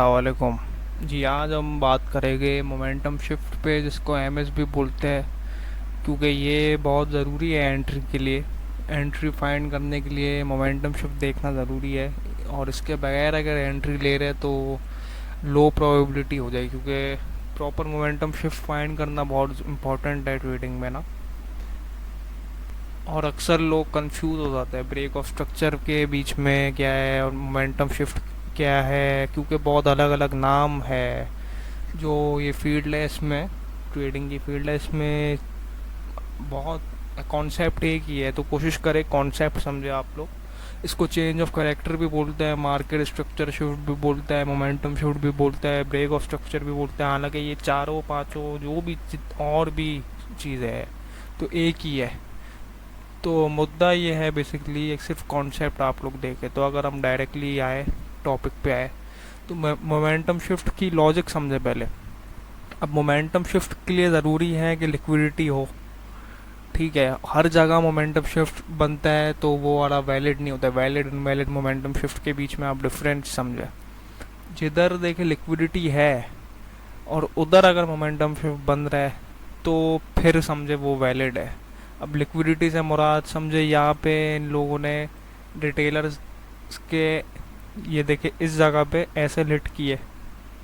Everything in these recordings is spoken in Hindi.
वालेकुम जी। आज हम बात करेंगे मोमेंटम शिफ्ट पे, जिसको एमएस भी बोलते हैं, क्योंकि ये बहुत ज़रूरी है एंट्री के लिए। एंट्री फाइंड करने के लिए मोमेंटम शिफ्ट देखना ज़रूरी है, और इसके बगैर अगर एंट्री ले रहे हैं तो लो प्रोबेबिलिटी हो जाएगी, क्योंकि प्रॉपर मोमेंटम शिफ्ट फाइंड करना बहुत इंपॉर्टेंट है ट्रेडिंग में ना। और अक्सर लोग कंफ्यूज हो जाते हैं ब्रेक ऑफ स्ट्रक्चर के बीच में क्या है और मोमेंटम शिफ्ट क्या है, क्योंकि बहुत अलग अलग नाम है। जो ये फील्ड है इसमें, ट्रेडिंग की फील्ड है, इसमें बहुत कॉन्सेप्ट एक ही है, तो कोशिश करें कॉन्सेप्ट समझे आप लोग। इसको चेंज ऑफ करेक्टर भी बोलते हैं, मार्केट स्ट्रक्चर शिफ्ट भी बोलता है, मोमेंटम शिफ्ट भी बोलता है, ब्रेक ऑफ स्ट्रक्चर भी बोलता है। हालांकि ये चारों पांचों जो भी और भी चीज़ें हैं तो एक ही है। तो मुद्दा ये है बेसिकली, एक सिर्फ कॉन्सेप्ट आप लोग देखें। तो अगर हम डायरेक्टली आए टॉपिक पे आए, तो मोमेंटम शिफ्ट की लॉजिक समझे पहले। अब मोमेंटम शिफ्ट के लिए ज़रूरी है कि लिक्विडिटी हो। ठीक है, हर जगह मोमेंटम शिफ्ट बनता है तो वो वाला वैलिड नहीं होता। वैलिड इनवैलिड मोमेंटम शिफ्ट के बीच में आप डिफरेंस समझे। जिधर देखे लिक्विडिटी है और उधर अगर मोमेंटम शिफ्ट बन रहा है तो फिर समझे वो वैलिड है। अब लिक्विडिटी से मुराद समझे यहाँ पे इन लोगों ने रिटेलर्स के, ये देखे इस जगह पे ऐसे हिट किए,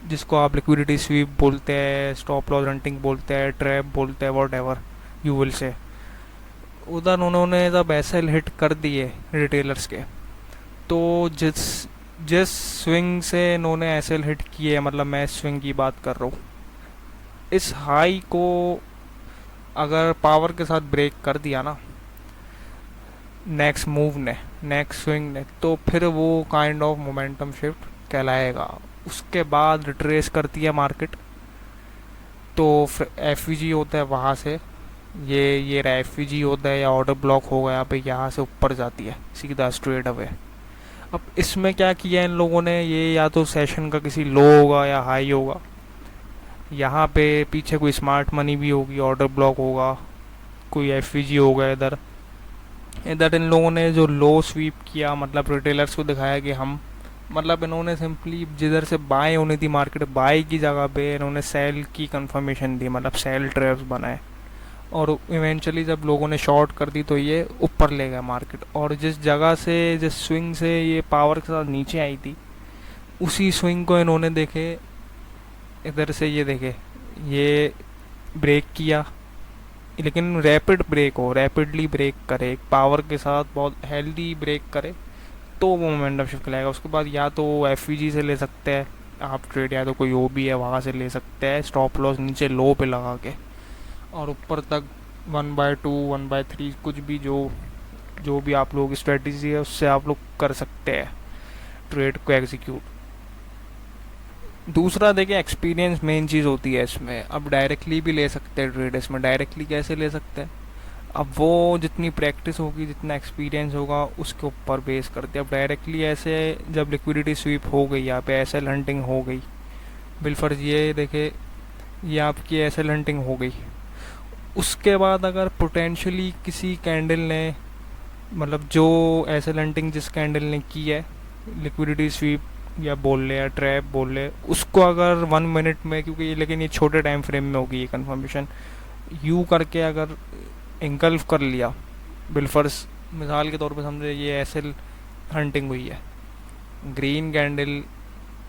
जिसको आप लिक्विडिटी स्वीप बोलते हैं, स्टॉप लॉस हंटिंग बोलते हैं, ट्रैप बोलते हैं, what ever you will say. उधर उन्होंने जब ऐसे हिट कर दिए रिटेलर्स के, तो जिस जिस स्विंग से इन्होंने ऐसे हिट किए, मतलब मैं स्विंग की बात कर रहा हूँ, इस हाई को अगर पावर के साथ ब्रेक कर दिया ना नेक्स्ट मूव ने, नेक्स्ट स्विंग ने, तो फिर वो काइंड ऑफ मोमेंटम शिफ्ट कहलाएगा। उसके बाद रिट्रेस करती है मार्केट, तो एफ होता है वहाँ से, ये एफ होता है या ऑर्डर ब्लॉक हो गया पे, यहाँ से ऊपर जाती है सीधा स्ट्रेट अवे। अब इसमें क्या किया इन लोगों ने, ये या तो सेशन का किसी लो होगा या हाई होगा, यहाँ पे पीछे कोई स्मार्ट मनी भी होगी, ऑर्डर ब्लॉक होगा, कोई एफ होगा। इधर इधर इन लोगों ने जो लो स्वीप किया, मतलब रिटेलर्स को दिखाया कि हम, मतलब इन्होंने सिंपली जिधर से बाय होनी थी मार्केट, बाय की जगह पे इन्होंने सेल की कंफर्मेशन दी, मतलब सेल ट्रैप्स बनाए। और इवेंचुअली जब लोगों ने शॉर्ट कर दी तो ये ऊपर ले गया मार्केट, और जिस जगह से, जिस स्विंग से ये पावर के साथ नीचे आई थी, उसी स्विंग को इन्होंने देखे, इधर से ये देखे, ये ब्रेक किया, लेकिन रैपिड ब्रेक हो, रैपिडली ब्रेक करे, एक पावर के साथ बहुत हेल्दी ब्रेक करे, तो वो मोमेंटम शिफ्ट लाएगा। उसके बाद या तो एफ से ले सकते हैं आप ट्रेड, या तो कोई ओ भी है वहाँ से ले सकते हैं, स्टॉप लॉस नीचे लो पे लगा के, और ऊपर तक 1/2 1/3 कुछ भी, जो जो भी आप लोग स्ट्रेटजी है उससे आप लोग कर सकते हैं ट्रेड को एग्जीक्यूट। दूसरा देखिए, एक्सपीरियंस मेन चीज़ होती है इसमें। अब डायरेक्टली भी ले सकते हैं ट्रेड, इसमें डायरेक्टली कैसे ले सकते हैं, अब वो जितनी प्रैक्टिस होगी, जितना एक्सपीरियंस होगा, उसके ऊपर बेस करते हैं। अब डायरेक्टली ऐसे जब लिक्विडिटी स्वीप हो गई, यहाँ पे एसएल हंटिंग हो गई, बिलफर्ज ये देखे, ये आपकी एसएल हंटिंग हो गई। उसके बाद अगर पोटेंशियली किसी कैंडल ने, मतलब जो एसएल हंटिंग जिस कैंडल ने की है, लिक्विडिटी स्वीप या बोल ले या ट्रैप बोल ले, उसको अगर 1 मिनट में, क्योंकि ये, लेकिन ये छोटे टाइम फ्रेम में होगी ये कंफर्मेशन, यू करके अगर इंगल्फ कर लिया, बिलफर्स मिसाल के तौर पे समझे ये एसएल हंटिंग हुई है, ग्रीन कैंडल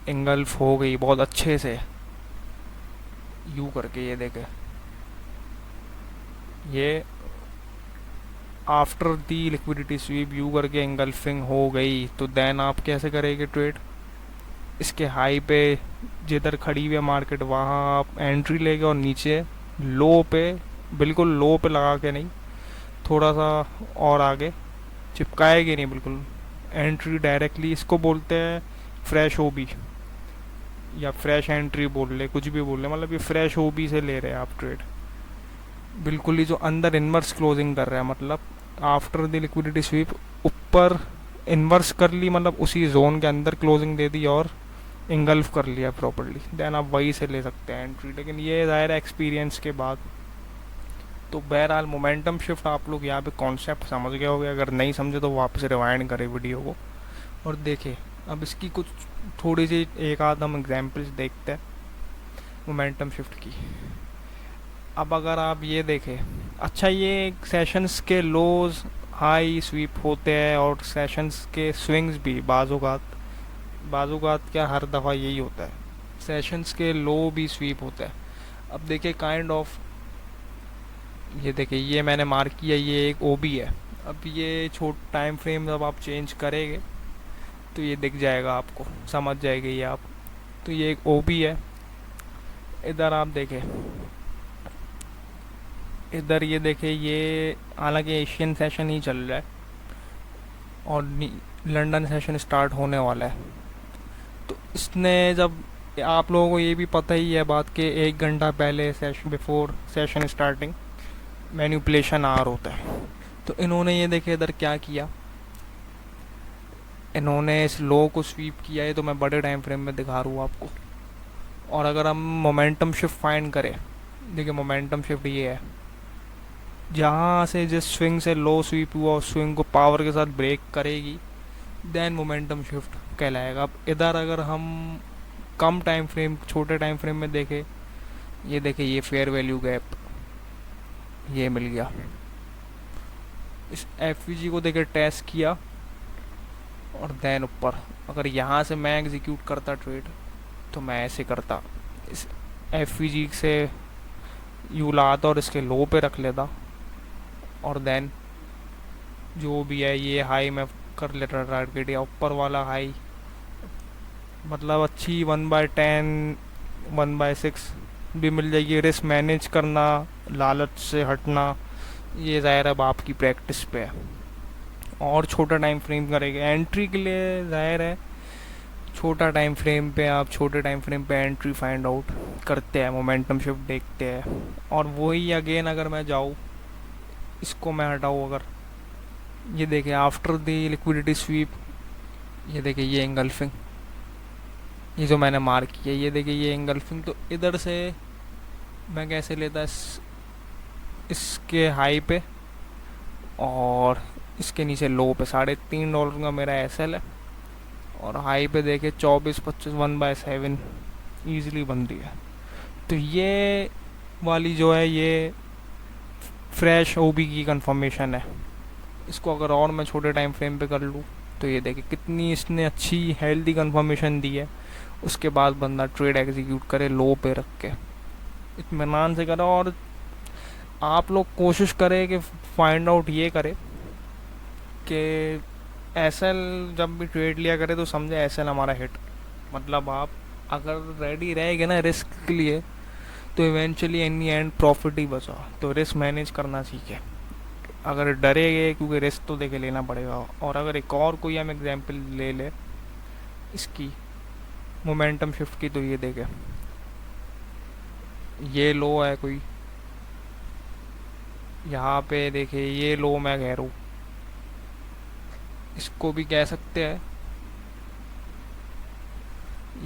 इंगल्फ हो गई बहुत अच्छे से, यू करके, ये देखे, ये after the liquidity SVEEP you करके इंगल्फिंग हो गई, तो देन आप कैसे करेंगे ट्रेड, इसके हाई पे जिधर खड़ी हुई है मार्केट वहाँ आप एंट्री लेके, और नीचे लो पे, बिल्कुल लो पे लगा के नहीं, थोड़ा सा और आगे चिपकाएगी नहीं, बिल्कुल एंट्री डायरेक्टली, इसको बोलते हैं फ्रेश ओबी या फ्रेश एंट्री बोल ले, कुछ भी बोल ले, मतलब ये फ्रेश ओबी से ले रहे हैं आप ट्रेड, बिल्कुल ही जो अंदर इन्वर्स क्लोजिंग कर रहा है, मतलब आफ्टर द लिक्विडिटी स्वीप ऊपर इन्वर्स कर ली, मतलब उसी जोन के अंदर क्लोजिंग दे दी और इंगल्फ कर लिया प्रॉपर्ली, देन आप वही से ले सकते हैं एंट्री। लेकिन ये ज़ाहिर है एक्सपीरियंस के बाद। तो बहरहाल मोमेंटम शिफ्ट आप लोग यहाँ पे कॉन्सेप्ट समझ गए होंगे, अगर नहीं समझे तो वापस रिवाइंड करें वीडियो को और देखें अब इसकी कुछ थोड़ी सी एक आध हम एग्जांपल्स देखते हैं मोमेंटम शिफ्ट की। अब अगर आप ये देखें, अच्छा ये सेशंस के लोज हाई स्वीप होते हैं और सेशंस के स्विंग्स भी बाजूकात क्या हर दफ़ा यही होता है, सेशंस के लो भी स्वीप होता है। अब देखिए काइंड ऑफ, ये देखिए ये मैंने मार्क किया, ये एक ओबी है। अब ये छोट टाइम फ्रेम जब आप चेंज करेंगे तो ये दिख जाएगा आपको, समझ जाएंगे ये आप। तो ये एक ओबी है। इधर आप देखें, इधर ये देखें, ये हालांकि एशियन सेशन ही चल रहा है और लंदन सेशन स्टार्ट होने वाला है। तो इसने जब, आप लोगों को ये भी पता ही है बात के 1 घंटा पहले session, before session starting manipulation आर होता है। तो इन्होंने ये देखे इधर क्या किया, इन्होंने इस लो को स्वीप किया है। तो मैं बड़े टाइम फ्रेम में दिखा रहा हूँ आपको। और अगर हम मोमेंटम शिफ्ट फाइंड करें, देखिए मोमेंटम शिफ्ट ये है, जहाँ से जिस स्विंग से लो स्वीप हुआ उस स्विंग को पावर के साथ ब्रेक करेगी, देन मोमेंटम शिफ्ट कहलाएगा। अब इधर अगर हम कम टाइम फ्रेम, छोटे टाइम फ्रेम में देखें, ये देखें ये फेयर वैल्यू गैप ये मिल गया। इस एफ को देखे टेस्ट किया और देन ऊपर, अगर यहाँ से मैं एग्जीक्यूट करता ट्रेड तो मैं ऐसे करता, इस एफ से यू लाता और इसके लो पे रख लेता और देन जो भी है ये हाई में कर लेता टारगेट, या ऊपर वाला हाई, मतलब अच्छी 1/10 1/6 भी मिल जाएगी। रिस्क मैनेज करना, लालच से हटना, ये ज़ाहिर अब आपकी प्रैक्टिस पे है। और छोटा टाइम फ्रेम करेंगे एंट्री के लिए, ज़ाहिर है छोटा टाइम फ्रेम पे आप छोटे टाइम फ्रेम पे एंट्री फाइंड आउट करते हैं, मोमेंटम शिफ्ट देखते हैं। और वही अगेन अगर मैं जाऊँ, इसको मैं हटाऊँ, अगर ये देखें आफ्टर द लिक्विडिटी स्वीप, ये देखें ये एंगल्फिंग, ये जो मैंने मार्क किया, ये देखिए ये एंगल्फिंग। तो इधर से मैं कैसे लेता इसके हाई पे और इसके नीचे लो पे $3.5 का मेरा एसएल है, और हाई पे देखे 24-25 1/7 ईजिली बन रही है। तो ये वाली जो है ये फ्रेश ओबी की कंफर्मेशन है। इसको अगर और मैं छोटे टाइम फ्रेम पे कर लूँ तो ये देखिए कितनी इसने अच्छी हेल्दी कंफर्मेशन दी है। उसके बाद बंदा ट्रेड एग्जीक्यूट करे लो पे रख के, इत्मीनान से करे। और आप लोग कोशिश करें कि फाइंड आउट ये करे कि एसएल जब भी ट्रेड लिया करे तो समझे एसएल हमारा हिट, मतलब आप अगर रेडी रहेंगे ना रिस्क के लिए तो eventually in the end profit ही बचा। तो रिस्क मैनेज करना सीखे, अगर डरेगे क्योंकि रिस्क तो देखे लेना पड़ेगा। और अगर एक और कोई हम एग्जांपल ले ले इसकी मोमेंटम शिफ्ट की, तो ये देखे ये लो है कोई, यहाँ पे देखे ये लो मैं कह रहा हूँ, इसको भी कह सकते हैं,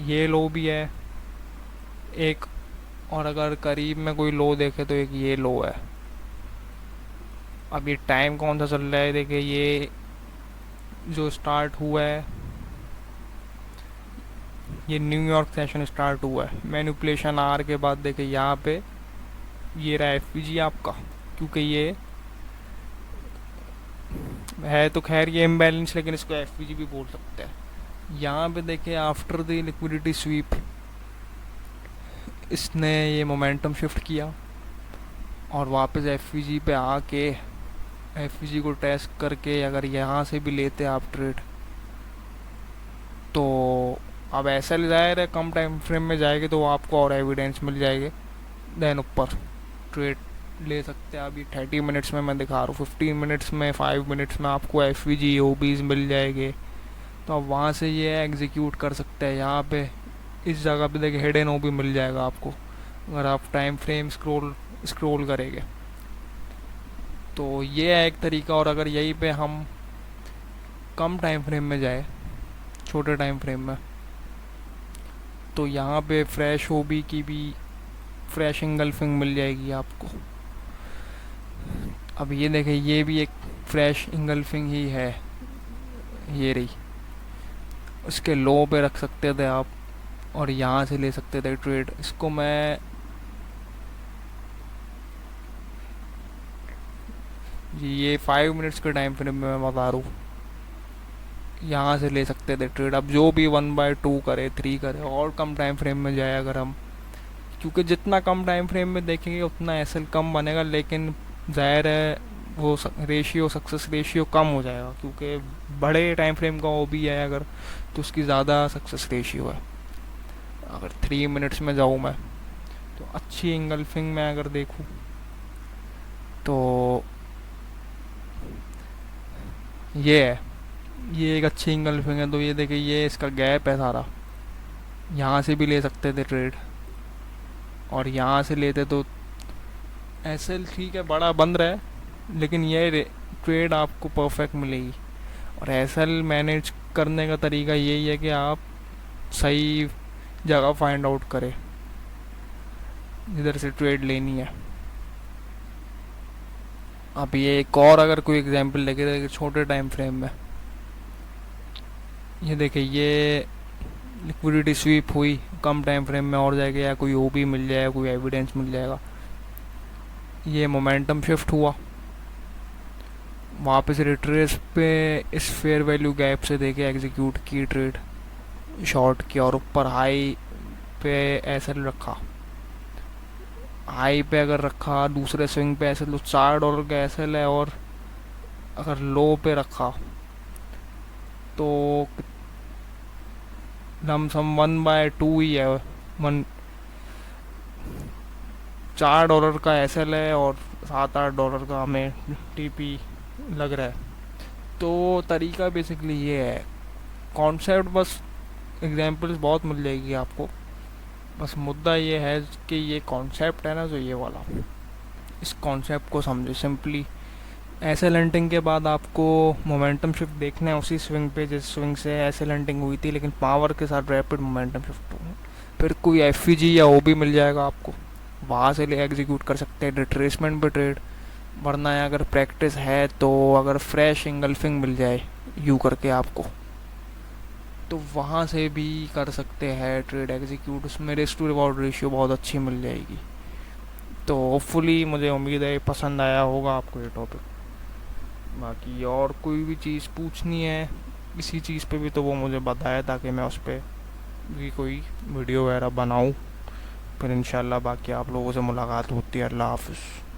ये लो भी है एक। और अगर करीब में कोई लो देखे तो एक ये लो है। अब ये टाइम कौन सा चल रहा है, देखिए ये जो स्टार्ट हुआ है, ये न्यूयॉर्क सेशन स्टार्ट हुआ है मैनिपुलेशन आर के बाद। देखिए यहाँ पे ये रहा एफ आपका, क्योंकि ये है तो खैर ये इम्बैलेंस, लेकिन इसको एफ भी बोल सकते हैं। यहाँ पे देखिए आफ्टर द लिक्विडिटी स्वीप इसने ये मोमेंटम शिफ्ट किया और वापस एफ पे आके एफ को टेस्ट करके अगर यहाँ से भी लेते आप ट्रेड तो अब ऐसा ज़ाहिर है कम टाइम फ्रेम में जाएगी तो आपको और एविडेंस मिल जाएगी, देन ऊपर ट्रेड ले सकते हैं। अभी 30 मिनट्स में मैं दिखा रहा हूँ, 15 मिनट्स में 5 मिनट्स में आपको एफ ओबीज मिल जाएंगे। तो अब वहाँ से ये एग्जीक्यूट कर सकते हैं। यहाँ पे इस जगह पे देखिए हिडन ओबी मिल जाएगा आपको अगर आप टाइम फ्रेम स्क्रॉल करेंगे। तो ये है एक तरीका। और अगर यहीं पे हम कम टाइम फ्रेम में जाए, छोटे टाइम फ्रेम में, तो यहाँ पे फ्रेश ओबी की भी फ्रेश इंगल्फिंग मिल जाएगी आपको। अब ये देखें ये भी एक फ्रेश इंगल्फिंग ही है, ये रही। इसके लो पे रख सकते थे आप और यहाँ से ले सकते थे ट्रेड। इसको मैं ये 5 मिनट्स के टाइम फ्रेम में मैं बता रहा हूँ, यहाँ से ले सकते थे ट्रेड। अब जो भी 1/2 करे, 3 करे और कम टाइम फ्रेम में जाए अगर हम, क्योंकि जितना कम टाइम फ्रेम में देखेंगे उतना एसएल कम बनेगा, लेकिन जाहिर है वो रेशियो, सक्सेस रेशियो कम हो जाएगा, क्योंकि बड़े टाइम फ्रेम का वो भी है अगर, तो उसकी ज़्यादा सक्सेस रेशियो है। अगर 3 मिनट्स में जाऊँ मैं, तो अच्छी इंगल्फिंग में अगर देखूँ तो ये है, ये एक अच्छी इंगल्फिंग है। तो ये देखिए, ये इसका गैप है सारा, यहाँ से भी ले सकते थे ट्रेड और यहाँ से लेते तो एसएल ठीक है बड़ा बंद रहा है, लेकिन ये ट्रेड आपको परफेक्ट मिलेगी। और एसएल मैनेज करने का तरीका यही है कि आप सही जगह फाइंड आउट करें जिधर से ट्रेड लेनी है। अब ये एक और अगर कोई एग्जांपल लेके देखिए छोटे टाइम फ्रेम में, ये देखिए ये लिक्विडिटी स्वीप हुई, कम टाइम फ्रेम में और जाएगा, या कोई ओबी मिल जाएगा, कोई एविडेंस मिल जाएगा। ये मोमेंटम शिफ्ट हुआ, वापस रिट्रेस पे इस फेयर वैल्यू गैप से देके एग्जीक्यूट की ट्रेड, शॉर्ट की, और ऊपर हाई पे एसएल रखा। हाई पे अगर रखा दूसरे स्विंग पे एसएल, तो $4 का एसएल है, और अगर लो पे रखा तो लमसम 1/2 ही है। वन $4 का एसएल है और $7-8 का हमें टीपी लग रहा है। तो तरीका बेसिकली ये है, कॉन्सेप्ट बस, एग्जांपल्स बहुत मिल जाएगी आपको, बस मुद्दा ये है कि ये कॉन्सेप्ट है ना जो ये वाला, इस कॉन्सेप्ट को समझे सिंपली। एसएल हंटिंग के बाद आपको मोमेंटम शिफ्ट देखना है उसी स्विंग पे जिस स्विंग से एसएल हंटिंग हुई थी, लेकिन पावर के साथ रैपिड मोमेंटम शिफ्ट हो। फिर कोई एफईजी या ओबी मिल जाएगा आपको, वहाँ से ले एग्जीक्यूट कर सकते हैं रिट्रेसमेंट पे ट्रेड। वरना अगर प्रैक्टिस है तो अगर फ्रेश इंगल्फिंग मिल जाए यू करके आपको, तो वहाँ से भी कर सकते हैं ट्रेड एग्जीक्यूट। उसमें रिस्क टू रिवॉर्ड रेशियो बहुत अच्छी मिल जाएगी। तो होपफुली मुझे उम्मीद है पसंद आया होगा आपको ये टॉपिक। बाकी और कोई भी चीज़ पूछनी है इसी चीज़ पे भी तो वो मुझे बताया, ताकि मैं उस पर भी कोई वीडियो वगैरह बनाऊँ। फिर इंशाल्लाह बाकी आप लोगों से मुलाकात होती है। अल्लाह हाफिज़।